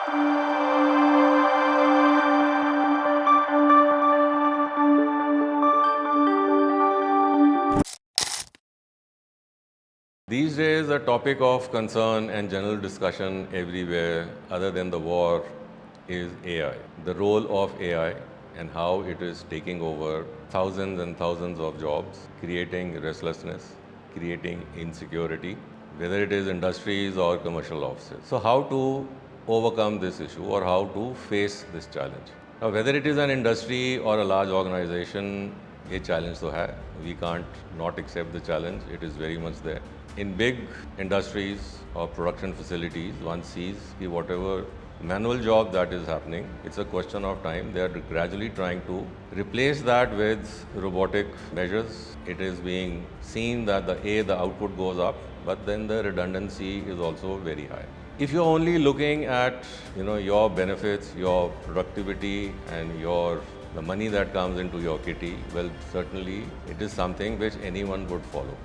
These days, a topic of concern and general discussion everywhere, other than the war, is AI. The role of AI and how it is taking over thousands and thousands of jobs, creating restlessness, creating insecurity, whether it is industries or commercial offices. So, how to overcome this issue or how to face this challenge? Now, whether it is an industry or a large organization, a challenge to have. We can't not accept the challenge. It is very much there. In big industries or production facilities, one sees that whatever manual job that is happening, it's a question of time. They are gradually trying to replace that with robotic measures. It is being seen that the output goes up, but then the redundancy is also very high. If you're only looking at your benefits, your productivity, and the money that comes into your kitty, well, certainly it is something which anyone would follow.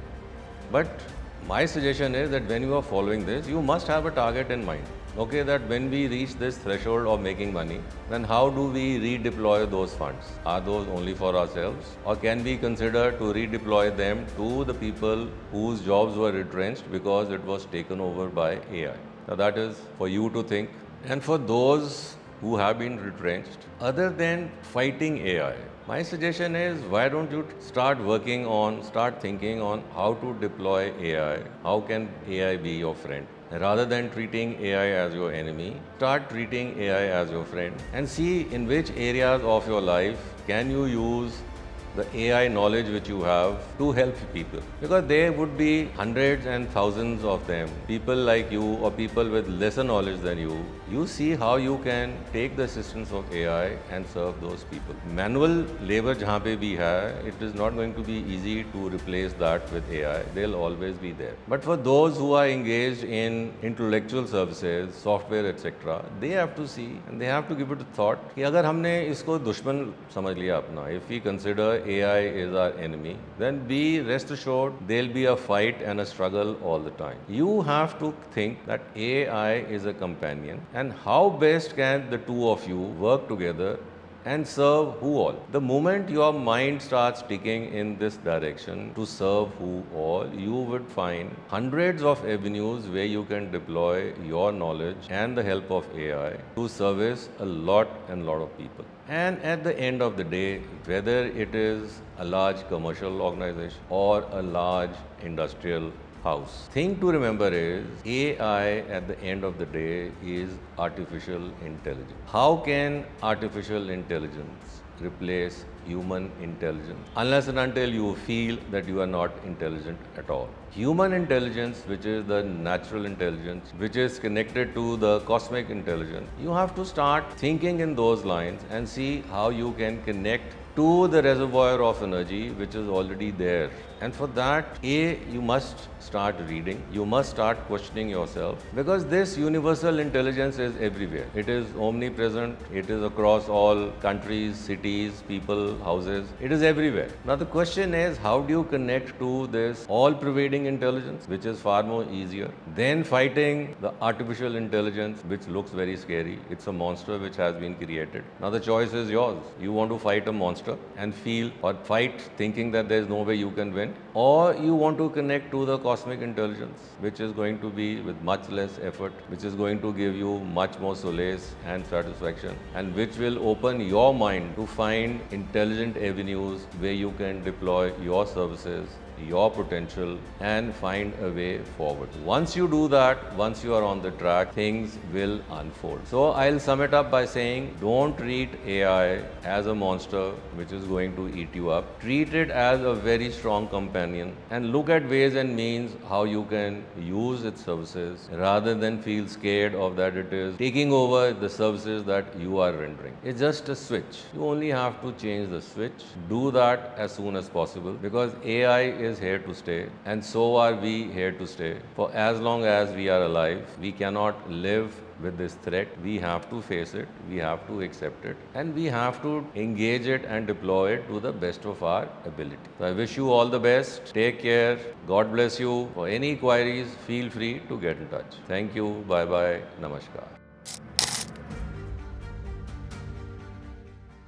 But my suggestion is that when you are following this, you must have a target in mind. Okay, that when we reach this threshold of making money, then how do we redeploy those funds? Are those only for ourselves? Or can we consider to redeploy them to the people whose jobs were retrenched because it was taken over by AI? Now that is for you to think. And for those who have been retrenched, other than fighting AI, my suggestion is why don't you start thinking on how to deploy AI? How can AI be your friend? Rather than treating AI as your enemy, start treating AI as your friend and see in which areas of your life can you use the AI knowledge which you have to help people. Because there would be hundreds and thousands of them, people like you or people with lesser knowledge than you. You see how you can take the assistance of AI and serve those people. Manual labor jahan pe bhi hai, it is not going to be easy to replace that with AI. They'll always be there. But for those who are engaged in intellectual services, software, etc., they have to see and they have to give it a thought कि अगर हमने इसको दुश्मन समझ लिया अपना, if we consider AI is our enemy, then be rest assured there'll be a fight and a struggle all the time. You have to think that AI is a companion and how best can the two of you work together and serve who all. The moment your mind starts ticking in this direction to serve who all, you would find hundreds of avenues where you can deploy your knowledge and the help of AI to service a lot of people. And at the end of the day, whether it is a large commercial organization or a large industrial house, thing to remember is AI at the end of the day is artificial intelligence. How can artificial intelligence replace human intelligence unless and until you feel that you are not intelligent at all? Human intelligence, which is the natural intelligence, which is connected to the cosmic intelligence, you have to start thinking in those lines and see how you can connect to the reservoir of energy which is already there. And for that, you must start reading, you must start questioning yourself, because this universal intelligence is everywhere. It is omnipresent, it is across all countries, cities, people, houses, it is everywhere. Now the question is, how do you connect to this all-pervading intelligence, which is far more easier than fighting the artificial intelligence, which looks very scary. It's a monster which has been created. Now the choice is yours. You want to fight a monster and feel or fight thinking that there is no way you can win, or you want to connect to the cosmic intelligence, which is going to be with much less effort, which is going to give you much more solace and satisfaction, and which will open your mind to find intelligent avenues where you can deploy your services, your potential, and find a way forward. Once you do that, once you are on the track, things will unfold. So I'll sum it up by saying, don't treat AI as a monster which is going to eat you up. Treat it as a very strong companion and look at ways and means how you can use its services rather than feel scared of that it is taking over the services that you are rendering. It's just a switch. You only have to change the switch. Do that as soon as possible, because AI is here to stay, and so are we here to stay. For as long as we are alive, we cannot live with this threat. We have to face it, we have to accept it, and we have to engage it and deploy it to the best of our ability. So I wish you all the best. Take care. God bless you. For any queries, feel free to get in touch. Thank you. Bye bye. Namaskar.